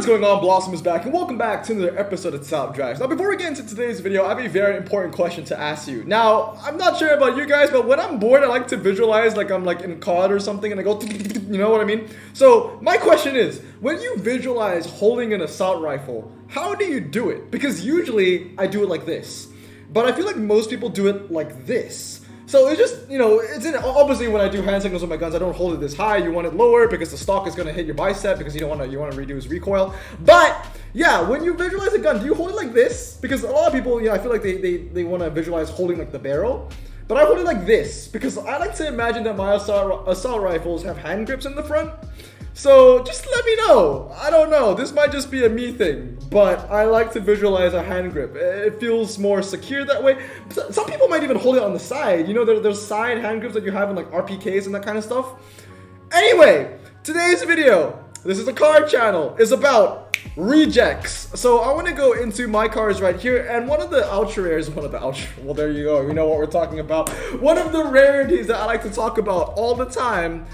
going on? Blossom is back, and welcome back to another episode of Top Drives. Now, before we get into today's video, I have a very important question to ask you. Now, I'm not sure about you guys, but when I'm bored, I like to visualize like I'm like in COD or something, and I go, you know what I mean? So, my question is, when you visualize holding an assault rifle, how do you do it? Because usually, I do it like this. But I feel like most people do it like this. So it's just, you know, obviously when I do hand signals with my guns, I don't hold it this high. You want it lower because the stock is going to hit your bicep because you want to reduce recoil. But yeah, when you visualize a gun, do you hold it like this? Because a lot of people, you know, I feel like they want to visualize holding like the barrel. But I hold it like this because I like to imagine that my assault rifles have hand grips in the front. So just let me know. I don't know. This might just be a me thing, but I like to visualize a hand grip. It feels more secure that way. Some people might even hold it on the side. You know, there's side hand grips that you have in like RPKs and that kind of stuff. Anyway, today's video, this is a car channel, is about rejects. So I want to go into my cars right here, and one of the ultra rares, well, there you go. You know what we're talking about. One of the rarities that I like to talk about all the time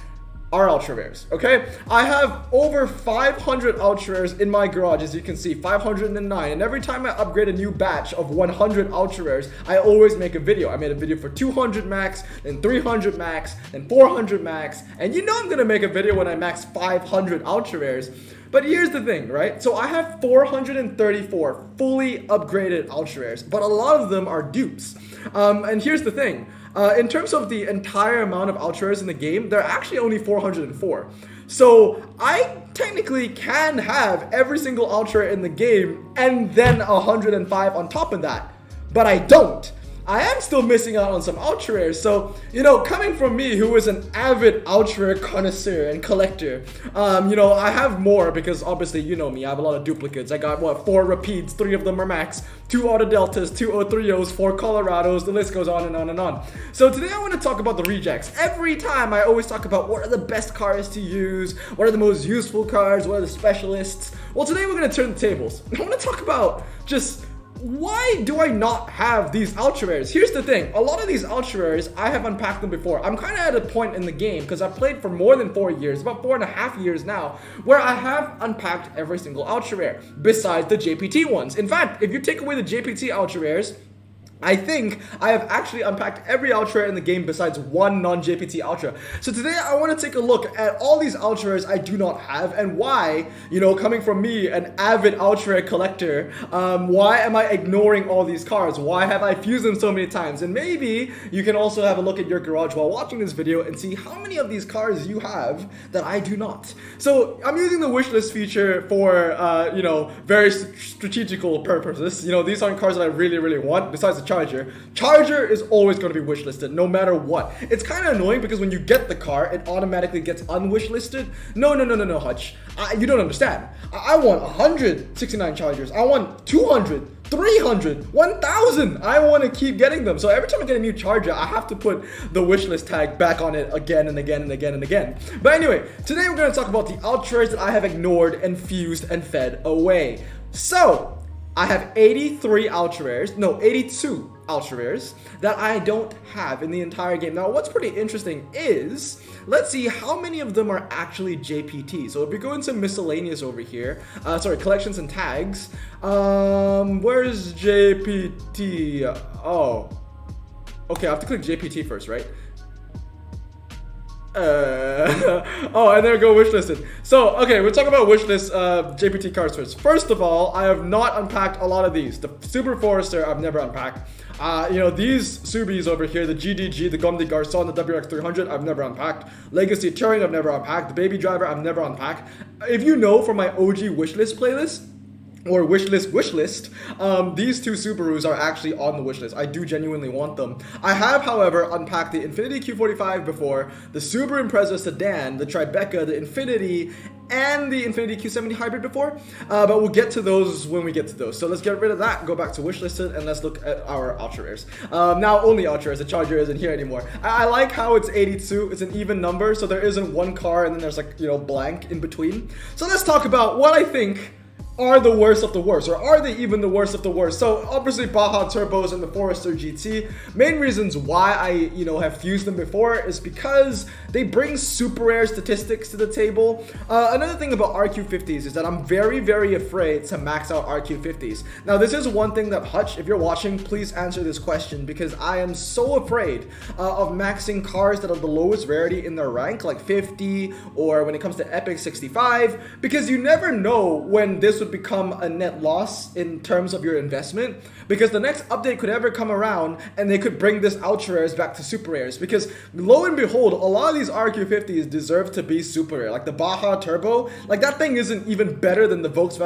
are ultra rares, okay? I have over 500 ultra rares in my garage, as you can see, 509. And every time I upgrade a new batch of 100 ultra rares, I always make a video. I made a video for 200 max, then 300 max, then 400 max. And you know I'm gonna make a video when I max 500 ultra rares. But here's the thing, right? So I have 434 fully upgraded ultra rares, but a lot of them are dupes. And here's the thing. In terms of the entire amount of ultra rares in the game, there are actually only 404. So I technically can have every single ultra rare in the game and then 105 on top of that, but I don't. I am still missing out on some ultra rares. So, you know, coming from me, who is an avid ultra rare connoisseur and collector, you know, I have more because obviously, you know me, I have a lot of duplicates. I got, 4 repeats, 3 of them are max, 2 auto deltas, 2 O3Os, 4 Colorados, the list goes on and on and on. So today I want to talk about the rejects. Every time I always talk about what are the best cars to use, what are the most useful cars, what are the specialists. Well, today we're going to turn the tables. I want to talk about just why do I not have these ultra rares? Here's the thing, a lot of these ultra rares, I have unpacked them before. I'm kind of at a point in the game, because I've played for more than 4 years, about 4.5 years now, where I have unpacked every single ultra rare, besides the JPT ones. In fact, if you take away the JPT ultra rares, I think I have actually unpacked every ultra rare in the game besides one non-JPT ultra. So today I want to take a look at all these ultra rares I do not have and why, you know, coming from me, an avid ultra rare collector, why am I ignoring all these cars? Why have I fused them so many times? And maybe you can also have a look at your garage while watching this video and see how many of these cars you have that I do not. So I'm using the wishlist feature for, you know, very strategical purposes. You know, these aren't cars that I really, really want, besides the Charger is always going to be wishlisted no matter what. It's kind of annoying because when you get the car, it automatically gets unwishlisted. No, Hutch. You don't understand. I want 169 Chargers. I want 200, 300, 1,000. I want to keep getting them. So every time I get a new Charger, I have to put the wishlist tag back on it again and again and again and again. But anyway, today we're going to talk about the ultra rares that I have ignored and fused and fed away. So I have 82 ultra rares that I don't have in the entire game. Now, what's pretty interesting is, let's see how many of them are actually JPT. So if we go into miscellaneous over here, collections and tags, where's JPT? Oh, okay, I have to click JPT first, right? Oh, and there we go, wishlisted. So, okay, we're talking about wishlist JPT cars first. First of all, I have not unpacked a lot of these. The Super Forester, I've never unpacked. You know, these Subis over here, the GDG, the Gomme de Garçon, the WX300, I've never unpacked. Legacy Touring, I've never unpacked. The Baby Driver, I've never unpacked. If you know from my OG wishlist playlist, or wishlist, these two Subarus are actually on the wishlist. I do genuinely want them. I have, however, unpacked the Infiniti Q45 before, the Subaru Impreza Sedan, the Tribeca, the Infiniti, and the Infiniti Q70 Hybrid before, but we'll get to those when we get to those. So let's get rid of that, go back to wishlisted, and let's look at our ultra rares. Now only ultra rares, the Charger isn't here anymore. I like how it's 82, it's an even number, so there isn't one car and then there's like, you know, blank in between. So let's talk about what I think are the worst of the worst, or are they even the worst of the worst? So obviously Baja Turbos and the Forester GT, main reasons why I have fused them before is because they bring super rare statistics to the table. Another thing about RQ50s is that I'm very, very afraid to max out RQ50s. Now this is one thing that Hutch, if you're watching, please answer this question, because I am so afraid of maxing cars that are the lowest rarity in their rank, like 50, or when it comes to Epic 65, because you never know when this would become a net loss in terms of your investment, because the next update could ever come around and they could bring this ultra rares back to super rares, because lo and behold, a lot of these RQ50s deserve to be super rare. Like the Baja Turbo, like that thing isn't even better than the Volvo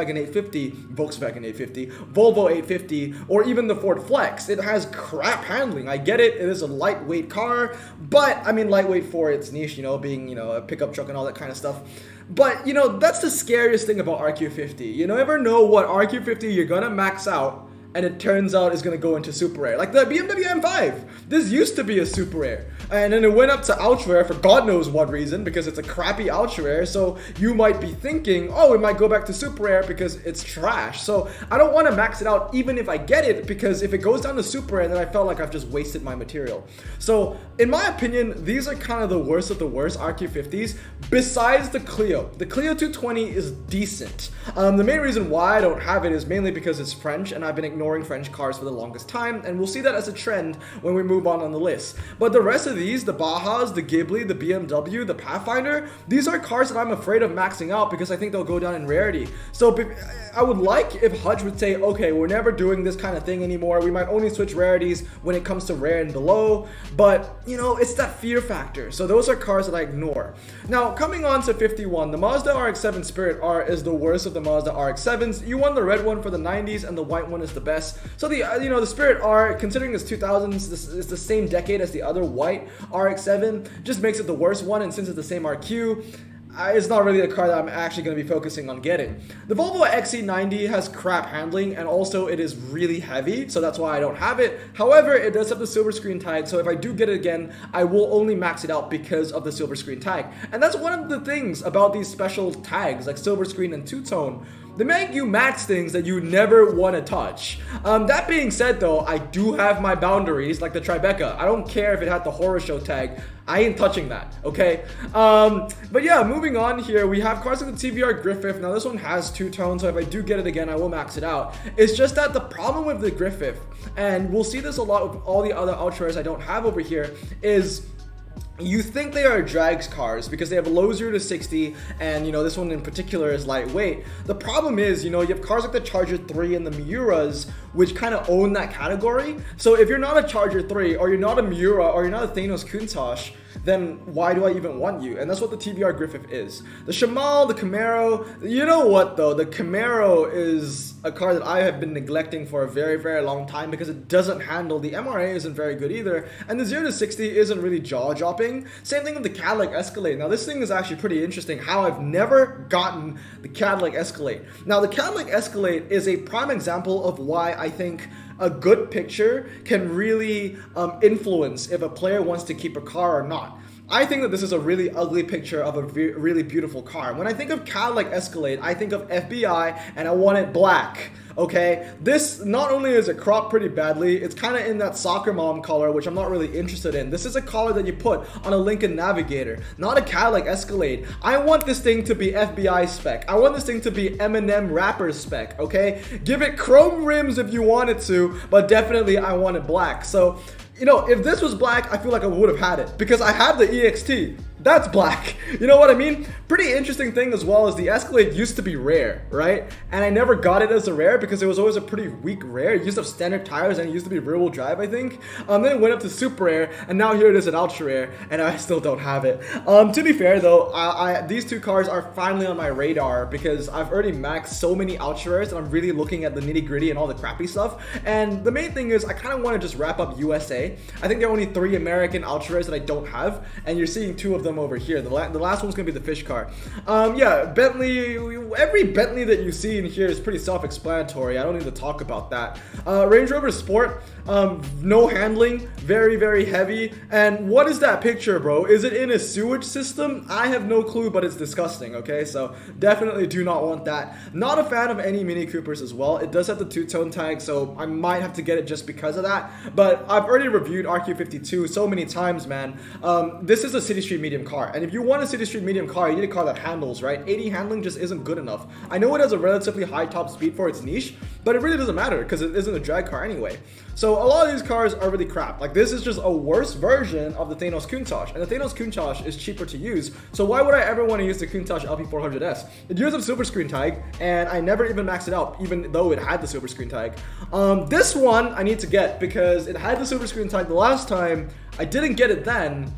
850, or even the Ford Flex. It has crap handling. I get it, it is a lightweight car, but I mean lightweight for its niche, being a pickup truck and all that kind of stuff. But that's the scariest thing about RQ50. You never know what RQ50 you're gonna max out and it turns out it's gonna go into super rare. Like the BMW M5, this used to be a super rare, and then it went up to ultra rare for God knows what reason, because it's a crappy ultra rare. So you might be thinking, oh, it might go back to super rare because it's trash. So I don't want to max it out even if I get it, because if it goes down to super rare, then I felt like I've just wasted my material. So in my opinion, these are kind of the worst of the worst RQ50s, besides the Clio. The Clio 220 is decent. The main reason why I don't have it is mainly because it's French, and I've been ignoring French cars for the longest time, and we'll see that as a trend when we move on the list. But the rest of these, the Bajas, the Ghibli, the BMW, the Pathfinder, these are cars that I'm afraid of maxing out because I think they'll go down in rarity. So I would like if Hutch would say, okay, we're never doing this kind of thing anymore. We might only switch rarities when it comes to rare and below, but it's that fear factor. So those are cars that I ignore. Now, coming on to 51, the Mazda RX-7 Spirit R is the worst of the Mazda RX-7s. You won the red one for the 90s, and the white one is the best. So the Spirit R, considering it's 2000s, this is the same decade as the other white RX-7, just makes it the worst one, and since it's the same RQ, it's not really a car that I'm actually going to be focusing on getting. The Volvo XC90 has crap handling, and also it is really heavy, so that's why I don't have it. However, it does have the silver screen tag, so if I do get it again, I will only max it out because of the silver screen tag. And that's one of the things about these special tags, like silver screen and two-tone. They make you max things that you never want to touch. That being said though, I do have my boundaries, like the Tribeca. I don't care if it had the horror show tag. I ain't touching that, okay? But yeah, moving on here, we have cars like the TVR Griffith. Now this one has two-tone, so if I do get it again, I will max it out. It's just that the problem with the Griffith, and we'll see this a lot with all the other ultra rares I don't have over here, is you think they are drags cars because they have a low 0 to 60, and this one in particular is lightweight. The problem is, you have cars like the Charger 3 and the Miuras, which kind of own that category. So if you're not a Charger 3, or you're not a Miura, or you're not a Thanos Countach, then why do I even want you? And that's what the TVR Griffith is. The Shamal, the Camaro, you know what though? The Camaro is a car that I have been neglecting for a very, very long time because it doesn't handle. The MRA isn't very good either, and the 0 to 60 isn't really jaw-dropping. Same thing with the Cadillac Escalade. Now this thing is actually pretty interesting, how I've never gotten the Cadillac Escalade. Now the Cadillac Escalade is a prime example of why I think a good picture can really influence if a player wants to keep a car or not. I think that this is a really ugly picture of a really beautiful car. When I think of Cadillac Escalade, I think of FBI, and I want it black. Okay, this not only is it cropped pretty badly, it's kind of in that soccer mom color, which I'm not really interested in. This is a color that you put on a Lincoln Navigator, not a Cadillac Escalade. I want this thing to be FBI spec. I want this thing to be Eminem rapper spec, okay? Give it chrome rims if you wanted to, but definitely I want it black. So, if this was black, I feel like I would have had it because I have the EXT. That's black. You know what I mean? Pretty interesting thing as well is the Escalade used to be rare, right? And I never got it as a rare because it was always a pretty weak rare. It used to have standard tires and it used to be rear-wheel drive, I think. Then it went up to super rare, and now here it is at ultra rare, and I still don't have it. To be fair though, these two cars are finally on my radar because I've already maxed so many ultra rares and I'm really looking at the nitty-gritty and all the crappy stuff. And the main thing is I kind of want to just wrap up USA. I think there are only 3 American ultra rares that I don't have, and you're seeing 2 of them from over here. The last one's gonna be the fish car. Yeah, Bentley. Every Bentley that you see in here is pretty self-explanatory. I don't need to talk about that. Range Rover Sport. No handling, very heavy. And what is that picture, bro? Is it in a sewage system? I have no clue, but it's disgusting. Okay, so definitely do not want that. Not a fan of any Mini Coopers as well. It does have the two-tone tag, so I might have to get it just because of that. But I've already reviewed RQ52 so many times, man. This is a city street medium car, and if you want a city street medium car, you need a car that handles, right? 80 handling just isn't good enough. I know it has a relatively high top speed for its niche, but it really doesn't matter because it isn't a drag car anyway. So a lot of these cars are really crap. Like, this is just a worse version of the Thanos Countach, and the Thanos Countach is cheaper to use. So why would I ever want to use the Countach LP400S? It uses a silver screen tag, and I never even maxed it out, even though it had the silver screen tag. This one I need to get because it had the silver screen tag the last time. I didn't get it then.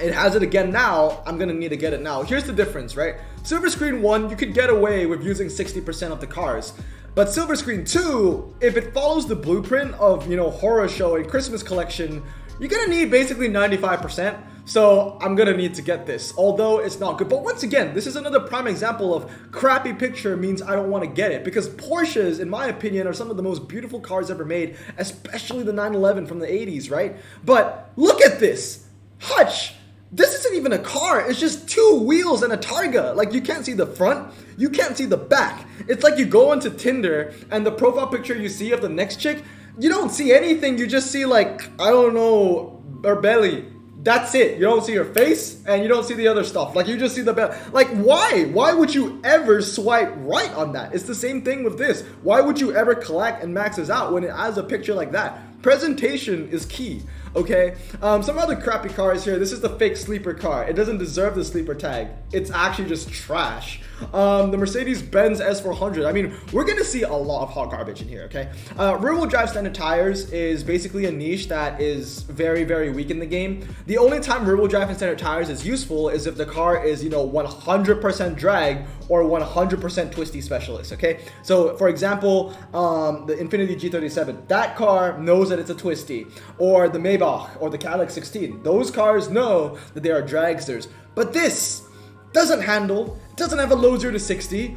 It has it again now. I'm gonna need to get it now. Here's the difference, right? Silver Screen 1, you could get away with using 60% of the cars. But Silver Screen 2, if it follows the blueprint of, you know, horror show and Christmas collection, you're gonna need basically 95%. So I'm gonna need to get this, although it's not good. But once again, this is another prime example of crappy picture means I don't want to get it, because Porsches, in my opinion, are some of the most beautiful cars ever made, especially the 911 from the 80s, right? But look at this. Hutch. This isn't even a car, it's just two wheels and a targa. Like, you can't see the front, you can't see the back. It's like you go onto Tinder and the profile picture you see of the next chick, you don't see anything, you just see, like, I don't know, her belly. That's it. You don't see her face and you don't see the other stuff. Like, you just see the belly. Like, why? Why would you ever swipe right on that? It's the same thing with this. Why would you ever collect and max this out when it has a picture like that? Presentation is key. Okay, some other crappy cars here. This is the fake sleeper car. It doesn't deserve the sleeper tag. It's actually just trash. The Mercedes-Benz S400. I mean, we're gonna see a lot of hot garbage in here, okay? Rear-wheel drive standard tires is basically a niche that is very weak in the game. The only time rear-wheel drive and standard tires is useful is if the car is, you know, 100% drag or 100% twisty specialist, okay? So, for example, the Infiniti G37, that car knows that it's a twisty, or the Maybach or the Cadillac 16. Those cars know that they are dragsters. But this doesn't handle, doesn't have a low 0 to 60.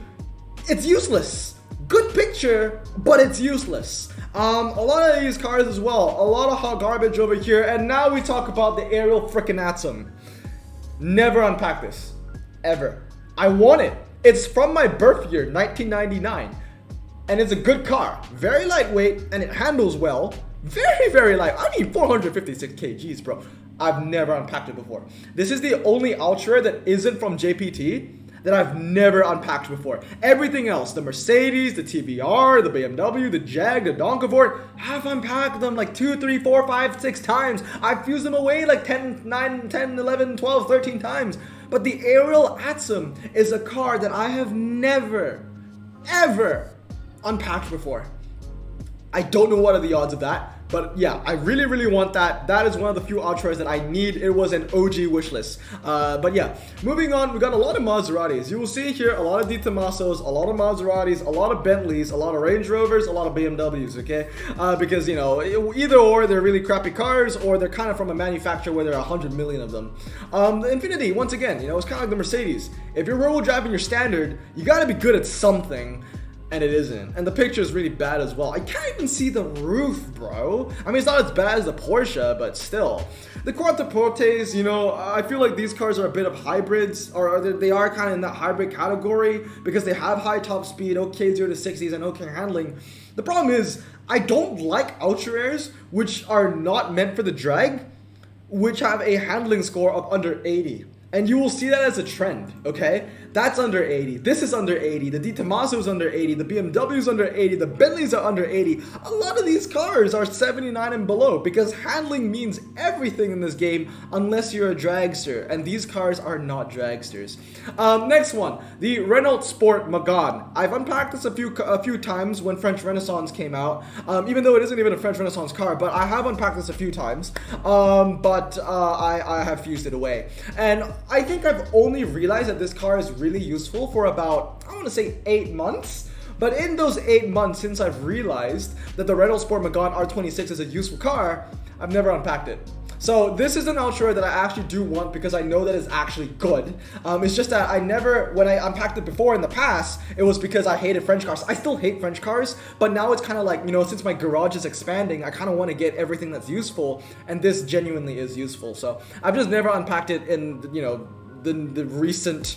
It's useless. Good picture, but it's useless. A lot of these cars as well. A lot of hot garbage over here. And now we talk about the Ariel frickin' Atom. Never unpack this. Ever. I want it. It's from my birth year, 1999. And it's a good car. Very lightweight, and it handles well. Very light. I mean, 456 kgs, bro. I've never unpacked it before. This is the only Ultra that isn't from JPT that I've never unpacked before. Everything else, the Mercedes, the TBR, the BMW, the Jag, the Donkavort, I've unpacked them like 2, 3, 4, 5, 6 times. I've fused them away like 10, 9, 10, 11, 12, 13 times. But the Ariel Atom is a car that I have never, ever unpacked before. I don't know what are the odds of that, but yeah, I really want that. That is one of the few Ultras that I need. It was an OG wish list. But yeah, moving on, we got a lot of Maseratis. You will see here a lot of Di Tomasos, a lot of Maseratis, a lot of Bentleys, a lot of Range Rovers, a lot of BMWs, okay? Because, you know, either or, they're really crappy cars, or they're kind of from a manufacturer where there are 100 million of them. The Infiniti, once again, you know, it's kind of like the Mercedes. If you're rear-wheel driving your standard, you gotta be good at something. And it isn't. And the picture is really bad as well. I can't even see the roof, bro. I mean, it's not as bad as the Porsche, but still. The Quattroportes, you know, I feel like these cars are a bit of hybrids, or they are kind of in that hybrid category because they have high top speed, okay 0 to 60s, and okay handling. The problem is, I don't like Ultra Airs, which are not meant for the drag, which have a handling score of under 80. And you will see that as a trend, okay? That's under 80. This is under 80. The Di Tomaso is under 80. The BMW is under 80. The Bentleys are under 80. A lot of these cars are 79 and below because handling means everything in this game unless you're a dragster. And these cars are not dragsters. Next one, the Renault Sport Megane. I've unpacked this a few times when French Renaissance came out. Even though it isn't even a French Renaissance car, but I have unpacked this a few times. I have fused it away. And I think I've only realized that this car is really useful for about, I want to say 8 months. But in those 8 months since I've realized that the Renault Sport Megane R26 is a useful car, I've never unpacked it. So this is an ultra that I actually do want because I know that it's actually good. It's just that when I unpacked it before in the past, it was because I hated French cars. I still hate French cars, but now it's kind of like, since my garage is expanding, I kind of want to get everything that's useful, and this genuinely is useful. So I've just never unpacked it in, the recent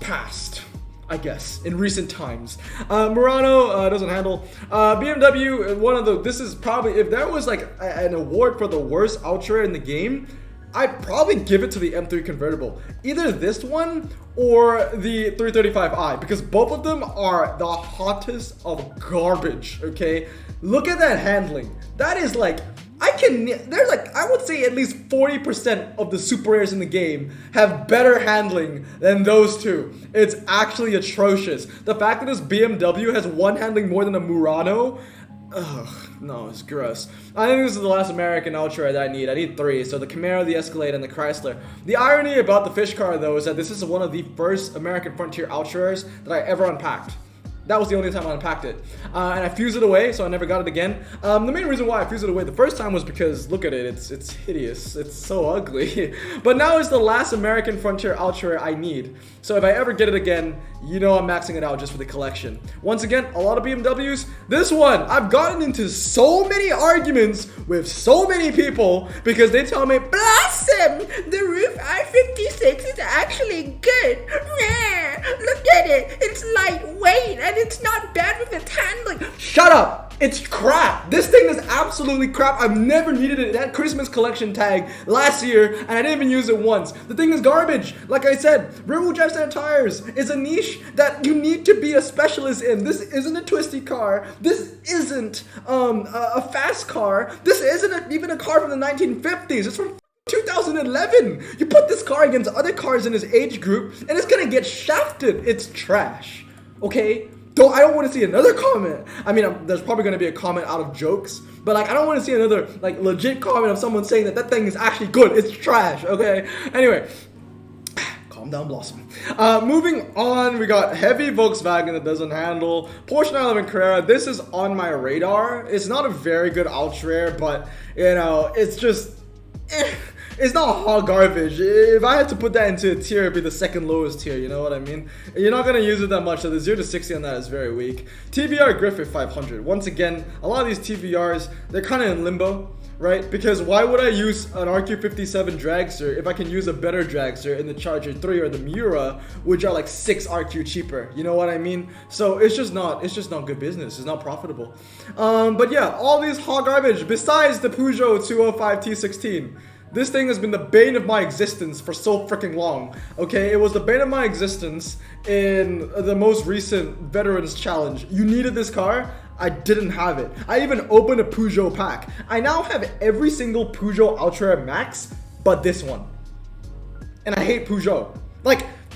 past, I guess, in recent times. Murano doesn't handle. BMW, this is probably, if there was like an award for the worst ultra in the game, I'd probably give it to the M3 convertible. Either this one or the 335i, because both of them are the hottest of garbage, okay? Look at that handling. That is like, I would say at least 40% of the super rares in the game have better handling than those two. It's actually atrocious. The fact that this BMW has one handling more than a Murano, ugh, no, it's gross. I think this is the last American Ultra that I need. I need 3, so the Camaro, the Escalade, and the Chrysler. The irony about the fish car, though, is that this is one of the first American Frontier Ultras that I ever unpacked. That was the only time I unpacked it. And I fused it away, so I never got it again. The main reason why I fused it away the first time was because, look at it, it's hideous. It's so ugly. But now it's the last American Frontier Ultra I need. So if I ever get it again, I'm maxing it out just for the collection. Once again, a lot of BMWs. This one, I've gotten into so many arguments with so many people because they tell me, Blossom, the Roof I-56 is actually good. Look at it, it's lightweight and it's not bad with its handling. Shut up! It's crap. This thing is absolutely crap. I've never needed it. It had Christmas collection tag last year and I didn't even use it once. The thing is garbage. Like I said, rear-wheel drive standard tires is a niche that you need to be a specialist in. This isn't a twisty car. This isn't a fast car. This isn't even a car from the 1950s. It's from 2011. You put this car against other cars in this age group and it's gonna get shafted. It's trash. Okay? I don't want to see another comment. I mean, there's probably going to be a comment out of jokes, but I don't want to see another legit comment of someone saying that thing is actually good. It's trash, okay? Anyway, calm down, Blossom. Moving on, we got heavy Volkswagen that doesn't handle. Porsche 911 Carrera, this is on my radar. It's not a very good ultra rare, but, it's just... It's not hot garbage. If I had to put that into a tier, it'd be the second lowest tier, you know what I mean? You're not going to use it that much, so the 0 to 60 on that is very weak. TVR Griffith 500. Once again, a lot of these TVRs, they're kind of in limbo, right? Because why would I use an RQ57 dragster if I can use a better dragster in the Charger 3 or the Miura, which are like 6 RQ cheaper, you know what I mean? So it's just not good business. It's not profitable. But yeah, all these hot garbage, besides the Peugeot 205 T16. This thing has been the bane of my existence for so freaking long, okay? It was the bane of my existence in the most recent Veterans Challenge. You needed this car? I didn't have it. I even opened a Peugeot pack. I now have every single Peugeot Ultra Max, but this one. And I hate Peugeot.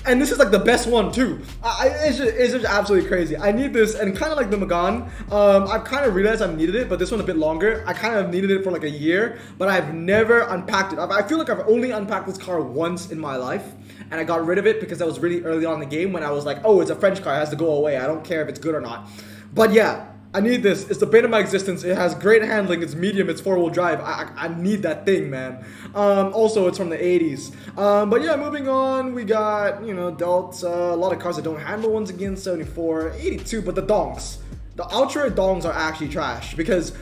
And this is the best one too. It's just absolutely crazy. I need this, and kind of like the Megane, I've kind of realized I've needed it, but this one a bit longer. I kind of needed it for a year, but I've never unpacked it. I feel like I've only unpacked this car once in my life, and I got rid of it because that was really early on in the game when I was like, oh, it's a French car, it has to go away. I don't care if it's good or not. But yeah, I need this. It's the bane of my existence. It has great handling. It's medium. It's 4-wheel drive. I need that thing, man. Also, it's from the 80s. But yeah, moving on, we got, Delta, a lot of cars that don't handle once again, 74, 82, but the donks. The Ultra dongs are actually trash because,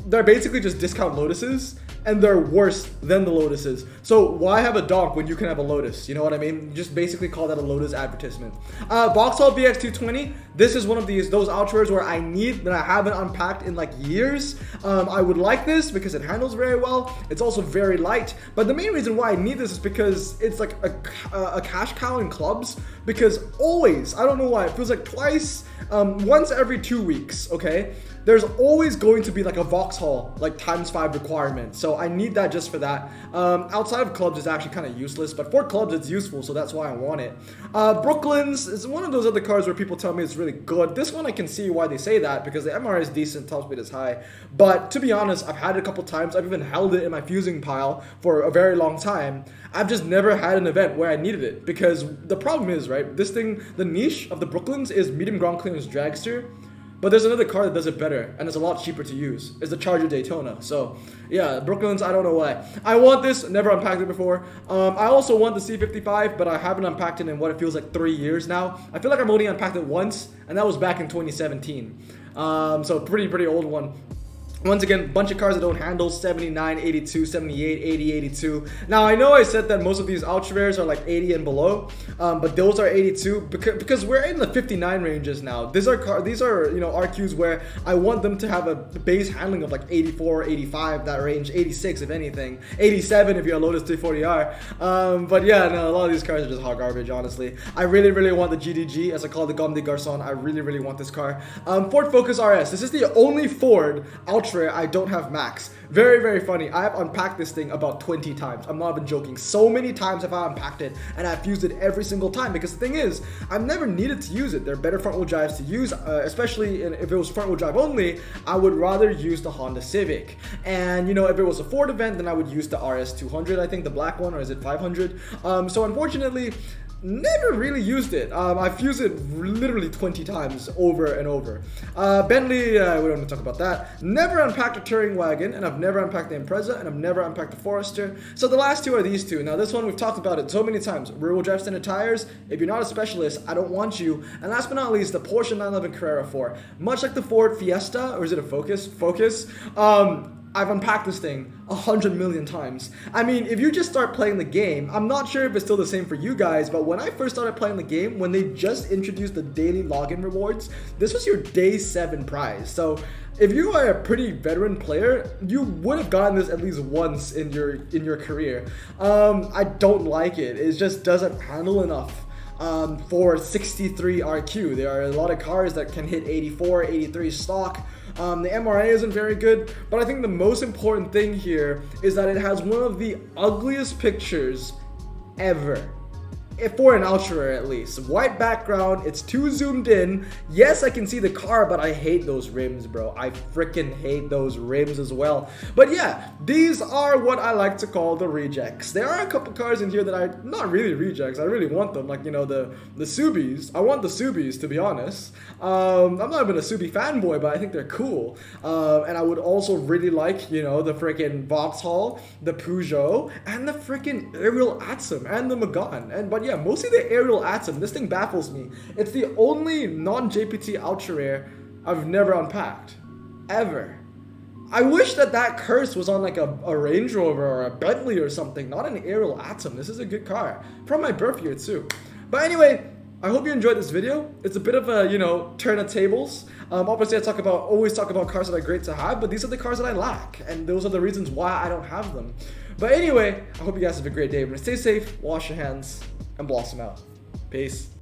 they're basically just discount Lotuses, and they're worse than the Lotuses. So why have a donk when you can have a Lotus? You know what I mean? You just basically call that a Lotus advertisement. Vauxhall VX220. This is one of those Ultras where I need that I haven't unpacked in years. I would like this because it handles very well. It's also very light. But the main reason why I need this is because it's a cash cow in clubs. Because always, I don't know why, it feels like twice, once every 2 weeks, okay? There's always going to be a Vauxhall ×5 requirement, so I need that just for that. Outside of clubs it's actually kind of useless, but for clubs it's useful, so that's why I want it. Brooklyn's is one of those other cars where people tell me it's really good. This one I can see why they say that because the MR is decent, top speed is high, but to be honest, I've had it a couple times. I've even held it in my fusing pile for a very long time. I've just never had an event where I needed it because the problem is, right, this thing, the niche of the Brooklyns is medium ground clearance dragster. But there's another car that does it better, and it's a lot cheaper to use. It's the Charger Daytona. So, yeah, Brooklyn's, I don't know why. I want this, never unpacked it before. I also want the C55, but I haven't unpacked it in what it feels like 3 years now. I feel like I've only unpacked it once, and that was back in 2017. So, pretty old one. Once again, bunch of cars that don't handle, 79, 82, 78, 80, 82. Now, I know I said that most of these ultra rares are like 80 and below, but those are 82 because we're in the 59 ranges now. These are RQs where I want them to have a base handling of like 84, 85, that range, 86 if anything, 87 if you're a Lotus 340R. But yeah, no, a lot of these cars are just hot garbage, honestly. I really want the GDG, as I call it, the Gomme des Garçons. I really want this car. Ford Focus RS. This is the only Ford ultra I don't have max. Very funny. I have unpacked this thing about 20 times. I'm not even joking. So many times have I unpacked it, and I've used it every single time, because the thing is, I've never needed to use it. They're better front wheel drives to use, especially if it was front wheel drive only. I would rather use the Honda Civic. And you know, if it was a Ford event, then I would use the RS 200, I think, the black one, or is it 500? So unfortunately, never really used it. I've used it literally 20 times over and over. Bentley, we don't want to talk about that. Never unpacked a touring wagon, and I've never unpacked the Impreza, and I've never unpacked the Forester. So the last two are these two. Now this one, we've talked about it so many times. Rear wheel drive standard tires. If you're not a specialist, I don't want you. And last but not least, the Porsche 911 Carrera 4. Much like the Ford Fiesta, or is it a Focus? I've unpacked this thing 100 million times. I mean, if you just start playing the game, I'm not sure if it's still the same for you guys, but when I first started playing the game, when they just introduced the daily login rewards, this was your day 7 prize. So if you are a pretty veteran player, you would have gotten this at least once in your career. I don't like it. It just doesn't handle enough. For 63 RQ. There are a lot of cars that can hit 84, 83 stock. The MRA isn't very good, but I think the most important thing here is that it has one of the ugliest pictures ever. For an ultra rare, at least. White background, it's too zoomed in. Yes, I can see the car, but I hate those rims, bro. I freaking hate those rims as well. But yeah, these are what I like to call the rejects. There are a couple cars in here that are not really rejects. I really want them, like, you know, the Subis. I want the Subis, to be honest. I'm not even a Subi fanboy, but I think they're cool. And I would also really like, you know, the freaking Vauxhall, the Peugeot, and the freaking Ariel Atom, and the Megane. But yeah, mostly the Ariel Atom. This thing baffles me. It's the only non-JPT ultra rare I've never unpacked. Ever. I wish that curse was on like a Range Rover or a Bentley or something, not an Ariel Atom. This is a good car. From my birth year too. But anyway, I hope you enjoyed this video. It's a bit of a, you know, turn of tables. Obviously I always talk about cars that are great to have, but these are the cars that I lack, and those are the reasons why I don't have them. But anyway, I hope you guys have a great day. Stay safe, wash your hands, and blossom out. Peace.